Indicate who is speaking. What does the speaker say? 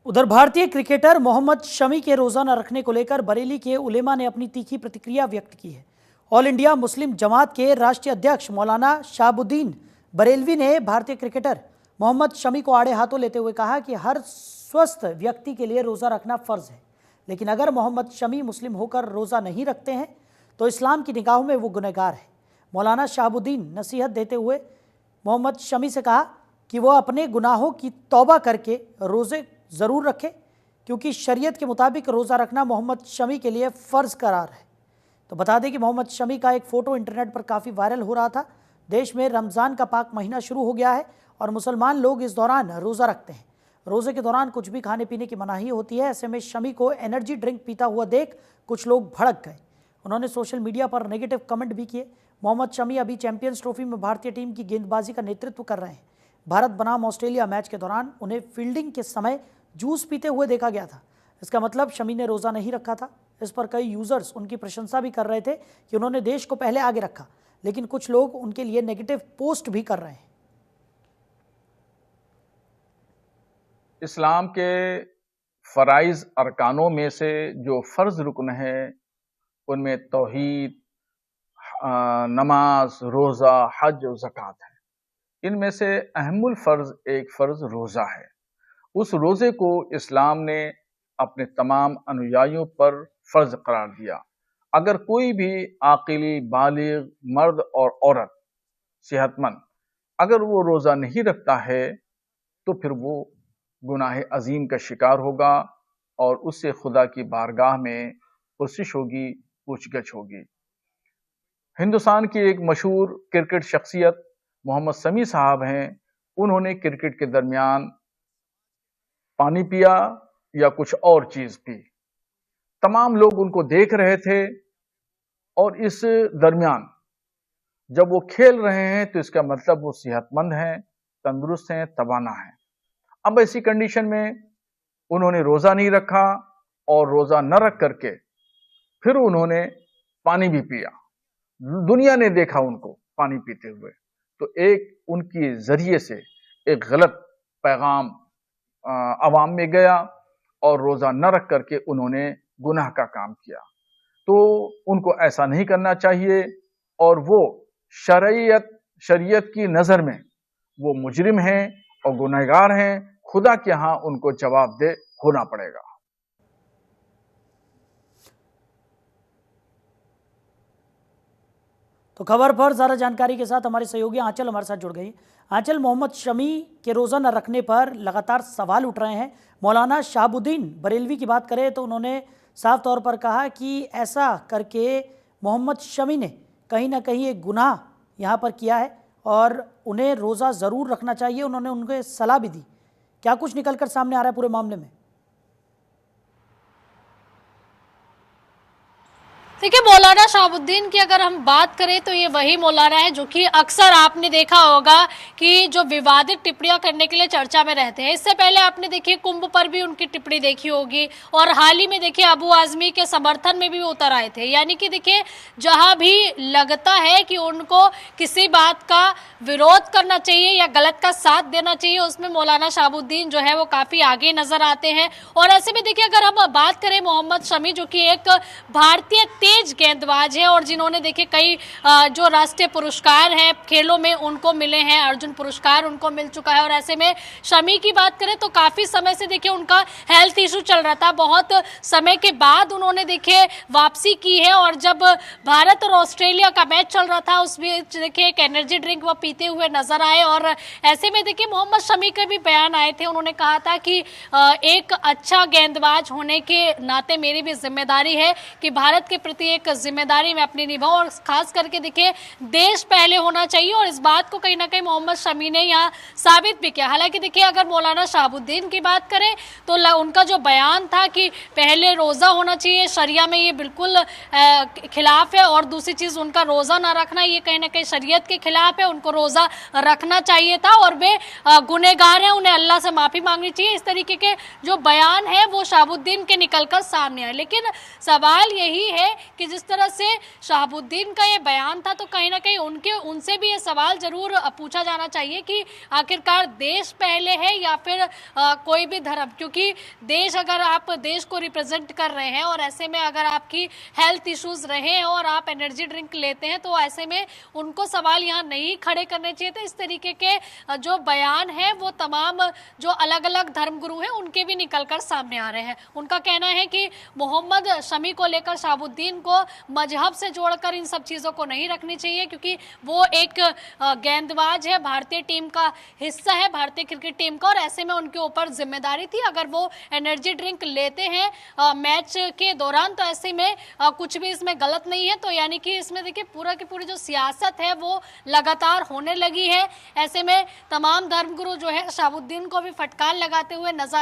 Speaker 1: उधर भारतीय क्रिकेटर मोहम्मद शमी के रोजा न रखने को लेकर बरेली के उलेमा ने अपनी तीखी प्रतिक्रिया व्यक्त की है। ऑल इंडिया मुस्लिम जमात के राष्ट्रीय अध्यक्ष मौलाना शाहबुद्दीन बरेलवी ने भारतीय क्रिकेटर मोहम्मद शमी को आड़े हाथों लेते हुए कहा कि हर स्वस्थ व्यक्ति के लिए रोजा रखना फर्ज है, लेकिन अगर मोहम्मद शमी मुस्लिम होकर रोजा नहीं रखते हैं तो इस्लाम की निगाहों में वो गुनहगार है। मौलाना शाहबुद्दीन नसीहत देते हुए मोहम्मद शमी से कहा कि वो अपने गुनाहों की तौबा करके रोजे ज़रूर रखे, क्योंकि शरीयत के मुताबिक रोज़ा रखना मोहम्मद शमी के लिए फ़र्ज़ करार है। तो बता दें कि मोहम्मद शमी का एक फ़ोटो इंटरनेट पर काफ़ी वायरल हो रहा था। देश में रमज़ान का पाक महीना शुरू हो गया है और मुसलमान लोग इस दौरान रोज़ा रखते हैं। रोज़े के दौरान कुछ भी खाने पीने की मनाही होती है। ऐसे में शमी को एनर्जी ड्रिंक पीता हुआ देख कुछ लोग भड़क गए। उन्होंने सोशल मीडिया पर नेगेटिव कमेंट भी किए। मोहम्मद शमी अभी चैंपियंस ट्रॉफी में भारतीय टीम की गेंदबाजी का नेतृत्व कर रहे हैं। भारत बनाम ऑस्ट्रेलिया मैच के दौरान उन्हें फील्डिंग के समय जूस पीते हुए देखा गया था। इसका मतलब शमी ने रोज़ा नहीं रखा था। इस पर कई यूजर्स उनकी प्रशंसा भी कर रहे थे कि उन्होंने देश को पहले आगे रखा, लेकिन कुछ लोग उनके लिए नेगेटिव पोस्ट भी कर रहे हैं।
Speaker 2: इस्लाम के फ़राइज़ अरकानों में से जो फ़र्ज़ रुकन है उनमें तौहीद, नमाज, रोज़ा, हज और ज़कात है। इनमें से अहमुल फ़र्ज़ एक फ़र्ज़ रोज़ा है। उस रोज़े को इस्लाम ने अपने तमाम अनुयायियों पर फ़र्ज़ करार दिया। अगर कोई भी आक़िल, बालिग़, मर्द और औरत, सेहतमंद अगर वो रोज़ा नहीं रखता है तो फिर वो गुनाह अज़ीम का शिकार होगा और उससे खुदा की बारगाह में पुरसिश होगी, पूछगछ होगी। हिंदुस्तान की एक मशहूर क्रिकेट शख्सियत मोहम्मद शमी साहब हैं। उन्होंने क्रिकेट के दरमियान पानी पिया या कुछ और चीज पी। तमाम लोग उनको देख रहे थे और इस दरमियान जब वो खेल रहे हैं तो इसका मतलब वो सेहतमंद हैं, तंदुरुस्त हैं, तवाना हैं। अब ऐसी कंडीशन में उन्होंने रोजा नहीं रखा और रोजा न रख करके फिर उन्होंने पानी भी पिया। दुनिया ने देखा उनको पानी पीते हुए, तो एक उनकी जरिए से एक गलत पैगाम अवाम में गया और रोजा न रख करके उन्होंने गुनाह का काम किया। तो उनको ऐसा नहीं करना चाहिए और वो शरीयत की नजर में वो मुजरिम हैं और गुनहगार हैं। खुदा के यहाँ उनको जवाबदेह होना पड़ेगा।
Speaker 1: तो खबर पर ज़्यादा जानकारी के साथ हमारे सहयोगी आंचल हमारे साथ जुड़ गई। आंचल, मोहम्मद शमी के रोज़ा न रखने पर लगातार सवाल उठ रहे हैं। मौलाना शाहबुद्दीन बरेलवी की बात करें तो उन्होंने साफ तौर पर कहा कि ऐसा करके मोहम्मद शमी ने कहीं ना कहीं एक गुनाह यहाँ पर किया है और उन्हें रोज़ा ज़रूर रखना चाहिए। उन्होंने उनको सलाह भी दी। क्या कुछ निकल कर सामने आ रहा है पूरे मामले में?
Speaker 3: देखिए, मौलाना शाहबुद्दीन की अगर हम बात करें तो ये वही मौलाना है जो कि अक्सर आपने देखा होगा कि जो विवादित टिप्पणियां करने के लिए चर्चा में रहते हैं। इससे पहले आपने देखिए कुंभ पर भी उनकी टिप्पणी देखी होगी और हाल ही में देखिए अबू आज़मी के समर्थन में भी उतर आए थे। यानी कि देखिए जहां भी लगता है कि उनको किसी बात का विरोध करना चाहिए या गलत का साथ देना चाहिए, उसमें मौलाना शाहबुद्दीन जो है वो काफ़ी आगे नजर आते हैं। और ऐसे में देखिए अगर हम बात करें मोहम्मद शमी जो कि एक भारतीय तेज गेंदबाज है और जिन्होंने देखिए कई जो राष्ट्रीय पुरस्कार हैं खेलों में उनको मिले हैं, अर्जुन पुरस्कार उनको मिल चुका है। और ऐसे में शमी की बात करें तो काफ़ी समय से देखिए उनका हेल्थ इशू चल रहा था। बहुत समय के बाद उन्होंने देखिए वापसी की है और जब भारत और ऑस्ट्रेलिया का मैच चल रहा था उस बीच देखिए एक एनर्जी ड्रिंक वो पीते हुए नजर आए। और ऐसे में देखिए मोहम्मद शमी के भी बयान आए थे। उन्होंने कहा था कि एक अच्छा गेंदबाज होने के नाते मेरी भी जिम्मेदारी है कि भारत के प्रति एक जिम्मेदारी मैं अपनी निभाऊं और खास करके देखिए देश पहले होना चाहिए। और इस बात को कहीं ना कहीं मोहम्मद शमी ने यहाँ साबित भी किया। हालांकि देखिए अगर मौलाना शाहबुद्दीन की बात करें तो उनका जो बयान था कि पहले रोज़ा होना चाहिए, शरिया में ये बिल्कुल खिलाफ है और दूसरी चीज़ उनका रोज़ा ना रखना ये कहीं ना कहीं शरीयत के खिलाफ है। उनको रोज़ा रखना चाहिए था और वे गुनहगार हैं, उन्हें अल्लाह से माफ़ी मांगनी चाहिए। इस तरीके के जो बयान है वो शाहबुद्दीन के निकल कर सामने आए। लेकिन सवाल यही है कि जिस तरह से शहाबुद्दीन का ये बयान था, तो कहीं ना कहीं उनसे भी ये सवाल जरूर पूछा जाना चाहिए कि आखिरकार देश पहले है या फिर कोई भी धर्म, क्योंकि देश, अगर आप देश को रिप्रेजेंट कर रहे हैं और ऐसे में अगर आपकी हेल्थ इश्यूज रहे हैं और आप एनर्जी ड्रिंक लेते हैं, तो ऐसे में उनको सवाल यहाँ नहीं खड़े करने चाहिए थे। इस तरीके के जो बयान है वो तमाम जो अलग अलग धर्मगुरु हैं उनके भी निकलकर सामने आ रहे हैं। उनका कहना है कि मोहम्मद शमी को लेकर शहाबुद्दीन को मजहब से जोड़कर इन सब चीज़ों को नहीं रखनी चाहिए, क्योंकि वो एक गेंदबाज है, भारतीय टीम का हिस्सा है, भारतीय क्रिकेट टीम का, और ऐसे में उनके ऊपर जिम्मेदारी थी। अगर वो एनर्जी ड्रिंक लेते हैं मैच के दौरान, तो ऐसे में कुछ भी इसमें गलत नहीं है। तो यानी कि इसमें देखिए पूरा की पूरी जो सियासत है वो लगातार होने लगी है। ऐसे में तमाम धर्मगुरु जो है शहाबुद्दीन को भी फटकार लगाते हुए नजर